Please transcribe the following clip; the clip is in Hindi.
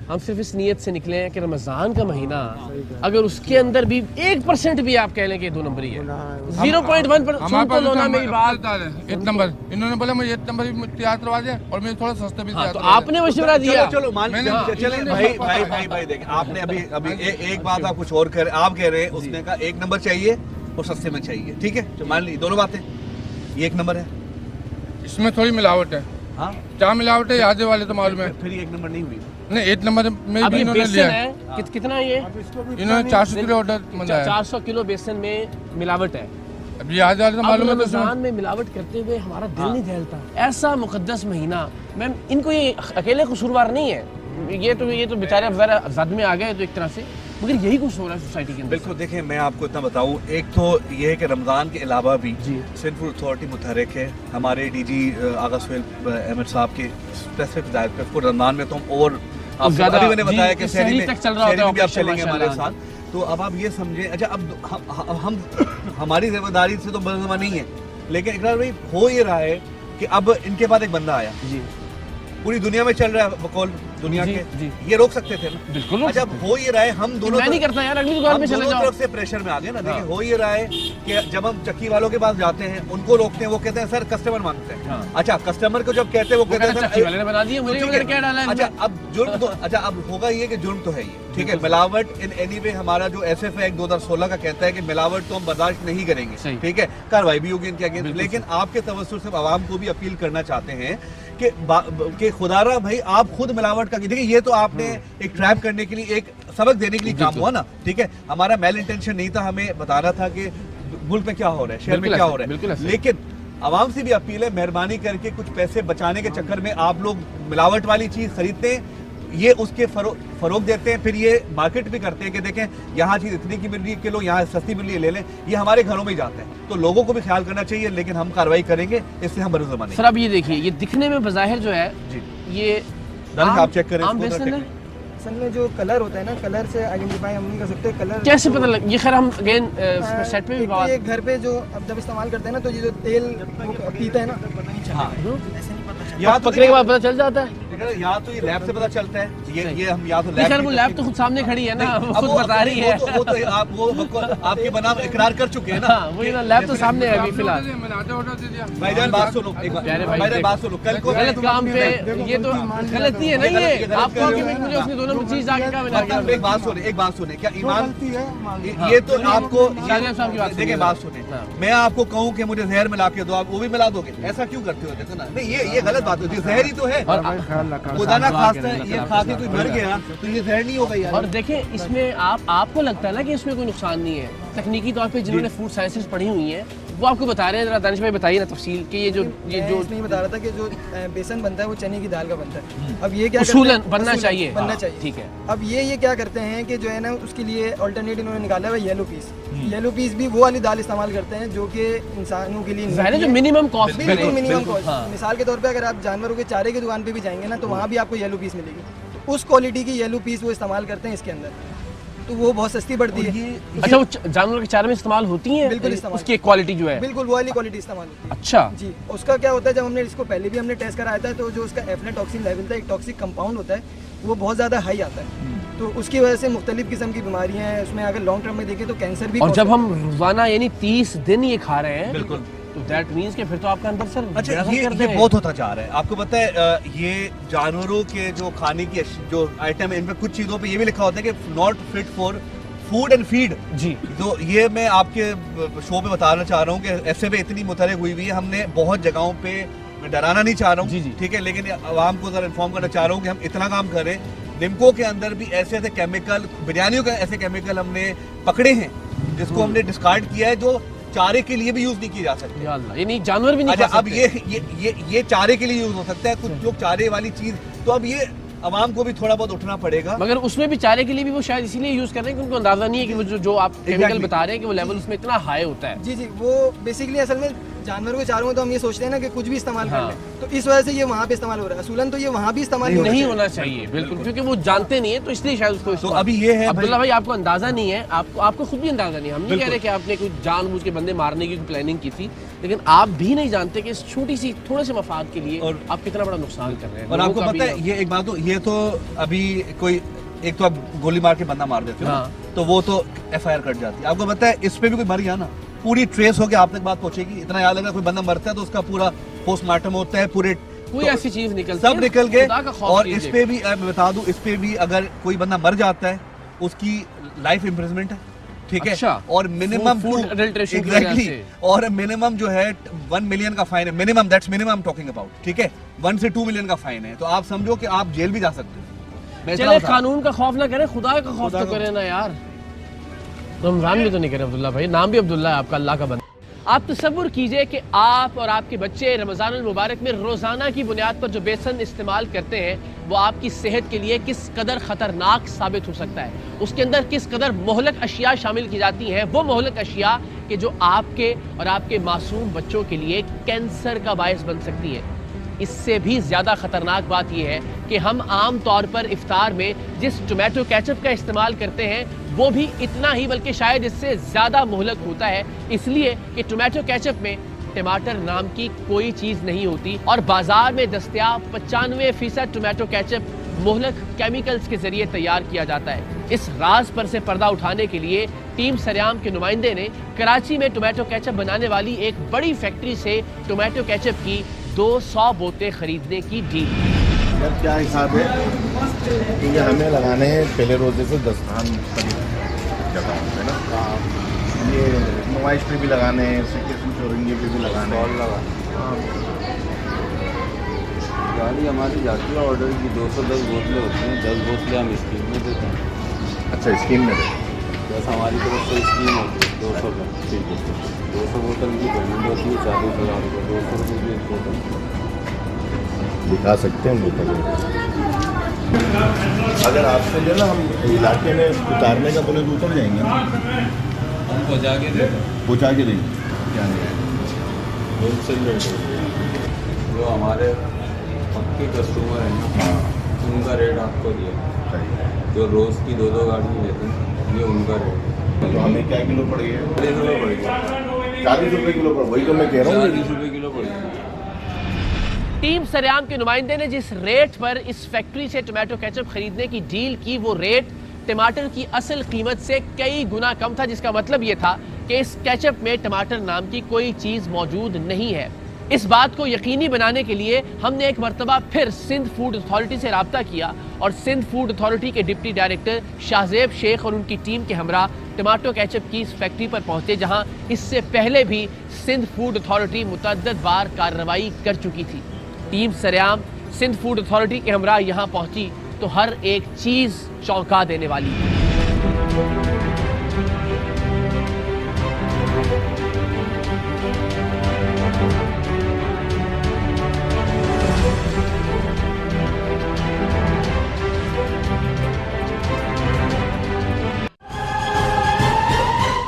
हम सिर्फ इस नीयत से निकले हैं कि रमज़ान का महीना अगर उसके अंदर भी 1% भी आप कह लें कि 2 नंबर ही है, 0.1 पर सुन तो लो ना मेरी बात। 1 नंबर इन्होंने बोला मुझे 1 नंबर भी तैयार करवा दें और मुझे थोड़ा सस्ता भी तैयार तो करवा दें। आपने मशवरा दिया। चलो मान चले भाई देखिए, आपने अभी एक बात आप कुछ और आप कह रहे हैं, उसने कहा 1 नंबर चाहिए और सस्ते में चाहिए, ठीक है, तो मान ली दोनों बातें, ये 1 नंबर है, इसमें थोड़ी मिलावट है। हाँ क्या मिलावट है आधे वाले तो मालूम है। फिर 1 नंबर नहीं हुई। नहीं 1 नंबर में अब भी ये इन्होंने बेसन लिया है कितना ये? इन्होंने 400 किलो ऑर्डर मंगाया। 400 किलो बेसन में मिलावट है। अब ये आधे वाले तो अब मालूम है। तो रमज़ान में मिलावट करते हुए हमारा दिल नहीं दहलता। ऐसा मुकद्दस महीना, मैम इनको ये अकेले कसूरवार नहीं है, ये तो बेचारे ज़रा जद में आ गए तो एक तरह से, मगर यही कुछ हो रहा है सोसाइटी के अंदर। बिल्कुल, देखिए मैं आपको इतना बताऊं, एक तो ये है कि रमज़ान के अलावा भी सिंध फूड अथॉरिटी मुतहरिक है, हमारे डीजी आगा सुहेल अहमद साहब के स्पेसिफिक हिदायत पे इसको रमज़ान में तो हम और अभी मैंने बताया कि शहरी में भी आप चलेंगे हमारे साथ। तो अब आप ये समझे, अच्छा अब हम हमारी जिम्मेदारी से तो बरजमा नहीं है, लेकिन इकरार भाई हो ये रहा है कि अब इनके बाद एक बंदा आया, पूरी दुनिया में चल रहा है बकौल दुनिया के, ये रोक सकते थे ना? बिल्कुल। अच्छा हो ये रहा है, हम दोनों मैं नहीं करता यार, अगली दुकान पे चले जाओ। तरफ से प्रेशर में आ गए ना। देखिए हो ये रहा है कि जब हम चक्की वालों के पास जाते हैं, उनको रोकते हैं, वो कहते हैं सर कस्टमर मांगते हैं। अच्छा कस्टमर को जब कहते हैं, वो कहते हैं चक्की वाले ने बना दिया, मुझे क्या डाला है? अच्छा अब जुर्म तो, अच्छा अब होगा ये कि जुर्म तो है ये, ठीक है, मिलावट इन एनी वे हमारा जो एसएफ एक्ट 2016 का कहता है कि मिलावट तो हम बर्दाश्त नहीं करेंगे, ठीक है, कार्रवाई भी होगी इनके अगेंस्ट। लेकिन आपके तवज्जुह से आवाम को भी अपील करना चाहते हैं कि खुदारा भाई आप खुद मिलावट का, देखिए ये तो आपने एक ट्रैप करने के लिए, एक सबक देने के लिए काम हुआ ना, ठीक है, हमारा मेल इंटेंशन नहीं था, हमें बताना था कि मुल्क में क्या हो रहा है, शहर में क्या हो रहा है। लेकिन आवाम से भी अपील है, मेहरबानी करके कुछ पैसे बचाने के चक्कर में आप लोग मिलावट वाली चीज खरीदते हैं, ये उसके फरोग देते हैं, फिर ये मार्केट भी करते हैं कि देखें यहाँ चीज इतनी की मिल रही है किलो, यहाँ सस्ती मिल रही है, ले लें, ये हमारे घरों में ही जाते हैं। तो लोगों को भी ख्याल करना चाहिए, लेकिन हम कार्रवाई करेंगे, इससे हम बरज़मा नहीं। सर अब ये देखिए, ये दिखने में बज़ाहिर जो है जी, ये आप चेक करें असल में जो कलर होता है ना, कलर से आइडेंटिफाई हम नहीं कर सकते। कलर कैसे पता लग, ये खैर हम अगेन सेट पे भी बात, ये घर पे जो अब जब इस्तेमाल करते हैं ना, तो ये जो तेल पीता है ना, या पकड़ने के बाद पता चल जाता है। या तो ये लैब से पता चलता है, ये हम या तो लैब, वो लैब तो खुद सामने खड़ी है ना, वो खुद बता रही है, वो तो आप वो आपके बनाम इकरार कर चुके हैं ना, वही ना, लैब तो सामने है अभी फिलहाल। भाईजान बात सुनो, एक बार बात सुनो, कल को गलत काम पे, ये तो गलती है नहीं है, आपको मुझे उसने दोनों चीज आगे का मिला दिया। एक बात सुने, क्या ईमान, ये तो आपको देखिए, बात सुने, मैं आपको कहूँ कि मुझे जहर मिला के दो, आप वो भी मिला दोगे, ऐसा क्यों करते हो? देखो ना, नहीं ये गलत बात होती है, जहर ही तो है, खुदा ना खास्ता है, ये खा के कोई मर गया तो ये जहर नहीं होगा यार। और देखें इसमें आपको लगता है ना कि इसमें कोई नुकसान नहीं है, तकनीकी तौर पे जिन्होंने फूड साइंसेज पढ़ी हुई हैं वो आपको बता रहे हैं। जरा दानिश भाई बताइए ना तफसील कि ये जो नहीं बता रहा था कि जो बेसन बनता है वो चने की दाल का बनता है। अब ये क्या उसूलन बनना चाहिए, ठीक है। अब ये क्या करते हैं कि जो है ना, उसके लिए अल्टरनेटिव इन्होंने निकाला है येलो पीस। येलो पीस भी वो वाली दाल इस्तेमाल करते हैं जो कि इंसानों के लिए जो मिनिमम कॉस्ट, बिल्कुल मिनिमम कॉस्ट। मिसाल के तौर पे अगर आप जानवरों के चारे की दुकान पे भी जाएंगे ना, तो वहाँ भी आपको येलो पीस मिलेगी, उस क्वालिटी की येलो पीस वो इस्तेमाल करते हैं इसके अंदर, तो वो बहुत सस्ती पड़ती है। अच्छा, वो जानवरों के चारे में इस्तेमाल होती है? बिल्कुल इस्तेमाल, उसकी क्वालिटी जो है बिल्कुल वो वाली क्वालिटी इस्तेमाल होती है। अच्छा जी, उसका क्या होता है, जब हमने इसको पहले भी हमने टेस्ट कराया था, तो जो उसका एफ्लाटॉक्सिन लेवल था, एक टॉक्सिक कंपाउंड होता है, वो बहुत ज़्यादा हाई आता है, तो उसकी वजह से मुख्तलिफ किस्म की बीमारियां हैं उसमें, अगर लॉन्ग टर्म में देखें तो कैंसर भी। और जब हम रोजाना यानी 30 दिन ये खा रहे हैं, बिल्कुल, तो दैट मींस कि फिर तो आपका अंदर सर अच्छा ये बहुत होता जा रहा है। आपको पता है ये जानवरों के जो खाने की जो आइटम है, इनमें कुछ चीज़ों पे ये भी लिखा होता है कि not fit for food and feed जी। तो ये मैं आपके शो पे बताना चाह रहा हूँ कि ऐसे में इतनी मुतहरिक हुई हुई है, हमने बहुत जगहों पे, मैं डराना नहीं चाह रहा हूँ, ठीक है, लेकिन आवाम को जरा इन्फॉर्म करना चाह रहा हूँ कि हम इतना काम करें। निम्को के अंदर भी ऐसे केमिकल, बिरयानियों के ऐसे केमिकल हमने पकड़े हैं जिसको हमने डिस्कार्ड किया है, जो चारे के लिए भी यूज नहीं किए जा सकते, यानी जानवर भी नहीं खा सकते। अब ये चारे के लिए यूज हो सकता है, कुछ लोग चारे वाली चीज, तो अब ये आवाम को भी थोड़ा बहुत उठना पड़ेगा। मगर उसमें भी चारे के लिए भी वो शायद इसीलिए यूज कर रहे हैं कि उनको अंदाजा नहीं है कि वो जो आप केमिकल बता रहे हैं कि वो लेवल उसमें इतना हाई होता है। जी, वो बेसिकली असल में जानवरों के चारों में तो हम ये सोचते हैं ना कि कुछ भी इस्तेमाल हाँ। कर लें, तो इस वजह से ये वहाँ पे इस्तेमाल हो रहा है। असूलन तो ये वहाँ भी इस्तेमाल नहीं होना चाहिए, बिल्कुल, क्योंकि वो जानते नहीं है तो इसलिए शायद उसको तो अभी ये है अब्दुल्ला भाई, आपको अंदाजा नहीं है, आपको खुद भी अंदाजा नहीं है। हम नहीं कह रहे कि आपने कोई जानबूझ के बंदे मारने की प्लानिंग की थी, लेकिन आप भी नहीं जानते कि इस छोटी सी थोड़े से मफाद के लिए और आप कितना बड़ा नुकसान कर रहे हैं। और लोगों आपको का पता भी- है ये एक बात, तो ये तो अभी कोई एक तो आप गोली मार के बंदा मार देते हो, हाँ। तो वो तो FIR कट जाती है। आपको पता है इस पे भी कोई मर गया ना, पूरी ट्रेस होकर आप तक बात पहुंचेगी। इतना याद रखना, कोई बंदा मरता है तो उसका पूरा पोस्टमार्टम होता है, पूरे कोई तो ऐसी चीज निकलती सब निकल गए। खुदा का खौफ और कीजिए। इस पे भी मैं बता दूं, इस पे भी अगर कोई बंदा मर जाता है उसकी लाइफ इम्प्रिजमेंट है, ठीक है। अच्छा। और मिनिमम फूड एडल्ट्रेशन की वजह एग्जैक्टली, से। और मिनिमम जो है 1 मिलियन का फाइन है, minimum, that's minimum talking about, ठीक है। 1 से 2 मिलियन का फाइन है, तो आप समझो कि आप जेल भी जा सकते हो। मैं इतना चले बता- कानून का खौफ ना करें, खुदा का खौफ तो करें ना यार। रमजान में तो नहीं करें अब्दुल्ला भाई, नाम भी अब्दुल्ला है आपका, अल्लाह का बंदा। आप तसव्वुर कीजिए कि आप और आपके बच्चे रमज़ानुल मुबारक में रोज़ाना की बुनियाद पर जो बेसन इस्तेमाल करते हैं वो आपकी सेहत के लिए किस कदर ख़तरनाक साबित हो सकता है। उसके अंदर किस कदर मोहलक अशिया शामिल की जाती हैं, वो मोहलक अशिया कि जो आपके और आपके मासूम बच्चों के लिए कैंसर का बायस बन सकती है। इससे भी ज़्यादा ख़तरनाक बात यह है कि हम आम तौर पर इफ्तार में जिस टोमेटो केचप का इस्तेमाल करते हैं वो भी इतना ही, बल्कि शायद इससे ज़्यादा मोहलक होता है, इसलिए कि टोमेटो केचप में टमाटर नाम की कोई चीज़ नहीं होती और बाजार में दस्तयाब 95% टोमेटो केचप मोहलक केमिकल्स के जरिए तैयार किया जाता है। इस राज पर से पर्दा उठाने के लिए टीम सरेआम के नुमाइंदे ने कराची में टोमेटो केचप बनाने वाली एक बड़ी फैक्ट्री से टोमेटो केचप की 200 बोतलें खरीदने की डील। यार क्या हिसाब है, क्योंकि हमें लगाने हैं पहले रोजे से 10 धान जगह है ना, ये नुमाइश पे भी लगाने हैं, सिकेशन चौरंगी पे भी लगाने हैं। गाड़ी हमारी जाती है ऑर्डर की, 210 बोतलें होती हैं, 10 बोतलें हम स्कीम में देते हैं। अच्छा, स्कीम में दे। बस हमारी तरफ से स्कीम होती है 200 का, ठीक है। 200 बोतल की पेमेंट होती है 40,000 रुपये, 200 रुपये की एक बोतल। दिखा सकते हैं बोतल, अगर आपसे जो ना हम इलाके में उतारने का बोले तो उतर जाएंगे, हम पहुँचा के देते हैं, पहुँचा के देंगे। क्या नहीं होलसेल रेट होती है। जो हमारे पक्के कस्टमर हैं ना, हाँ उनका रेट आपको दिया। सही। जो रोज़ की 2-2 गाड़ी लेते हैं, ये उनका रेट है। तो हमें क्या किलो पड़ गया? 40 रुपये पड़ेगा, 40 रुपये किलो पड़, वही तो मैं कह रहा हूँ। 40 रुपये किलो पड़ेगा। टीम सरेआम के नुमाइंदे ने जिस रेट पर इस फैक्ट्री से टोमेटो केचप खरीदने की डील की, वो रेट टमाटर की असल कीमत से कई गुना कम था, जिसका मतलब ये था कि इस केचप में टमाटर नाम की कोई चीज़ मौजूद नहीं है। इस बात को यकीनी बनाने के लिए हमने एक मरतबा फिर सिंध फूड अथॉरिटी से रब्ता किया और सिंध फूड अथॉरिटी के डिप्टी डायरेक्टर शाहजेब शेख और उनकी टीम के हमरा टमाटो केचप की इस फैक्ट्री पर पहुंचे, जहां इससे पहले भी सिंध फूड अथॉरिटी मुतअद्दिद बार कार्रवाई कर चुकी थी। टीम सरेआम सिंध फूड अथॉरिटी के हमरा यहाँ पहुंची तो हर एक चीज़ चौंका देने वाली थी।